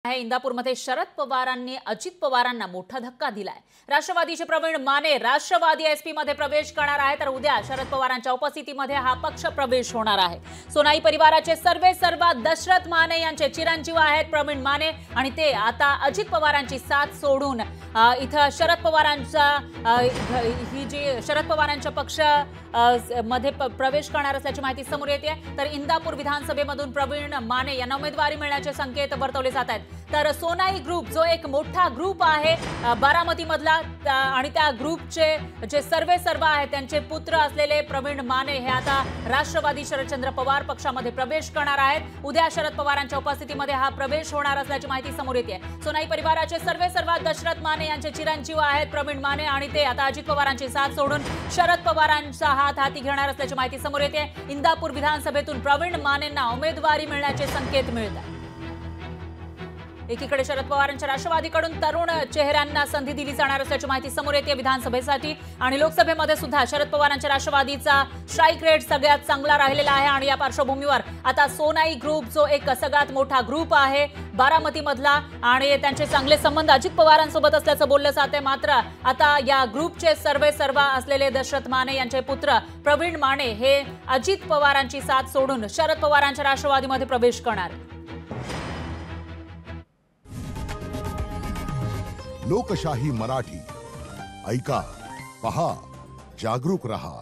इंदापूरमध्ये शरद पवारांनी अजित पवारांना मोठा धक्का दिलाय। राष्ट्रवादीचे प्रवीण माने राष्ट्रवादी एसपी मध्ये प्रवेश करणार आहे, तर उद्या शरद पवारांच्या उपस्थितीमध्ये हा पक्ष प्रवेश होणार आहे। सोनाई परिवाराचे सर्वेसर्वा दशरथ माने यांचे चिरंजीव आहेत प्रवीण माने, आणि ते आता अजित पवारांची साथ सोडून इथं शरद पवारांच्या पक्ष मध्ये प्रवेश करणार असल्याची माहिती समोर येते। तर इंदापूर विधानसभेमधून प्रवीण माने यांना उमेदवारी मिळण्याचे संकेत वर्तवले जात आहेत। तर सोनाई ग्रुप जो एक मोठा ग्रुप आहे बारामती मधला, आणि त्या ग्रुपचे जे सर्वेसर्वा आहेत त्यांचे पुत्र असलेले प्रवीण माने हे आता राष्ट्रवादी शरदचंद्र पवार पक्षामध्ये प्रवेश करणार आहेत। उद्या शरद पवारांच्या उपस्थितीमध्ये हा प्रवेश होणार असल्याची माहिती समोर येते। सोनाई परिवाराचे सर्वेसर्वा दशरथ माने यांचे चिरंजीव आहेत प्रवीण माने, आणि ते आता अजित पवारांची साथ सोडून शरद पवारांचा हात हाती घेणार असल्याची माहिती समोर येते। इंदापूर विधानसभेतून प्रवीण मानेंना उमेदवारी मिळण्याचे संकेत मिळतात। एकीकडे शरद पवारांच्या राष्ट्रवादीकडून तरुण चेहऱ्यांना संधी दिली जाणार असल्याची माहिती समोर येते विधानसभेसाठी, आणि लोकसभेमध्ये सुद्धा शरद पवारांच्या राष्ट्रवादीचा स्ट्राईक रेट सगळ्यात चांगला राहिलेला आहे। आणि या पार्श्वभूमीवर आता सोनाई ग्रुप जो एक सगळ्यात मोठा ग्रुप आहे बारामती मधला, आणि त्यांचे चांगले संबंध अजित पवारांसोबत असल्याचं बोललं जाते। मात्र आता या ग्रुपचे सर्वेसर्वा असलेले दशरथ माने यांचे पुत्र प्रवीण माने हे अजित पवारांची साथ सोडून शरद पवारांच्या राष्ट्रवादीमध्ये प्रवेश करणार। लोकशाही मराठी ऐका, पहा, जागरूक रहा।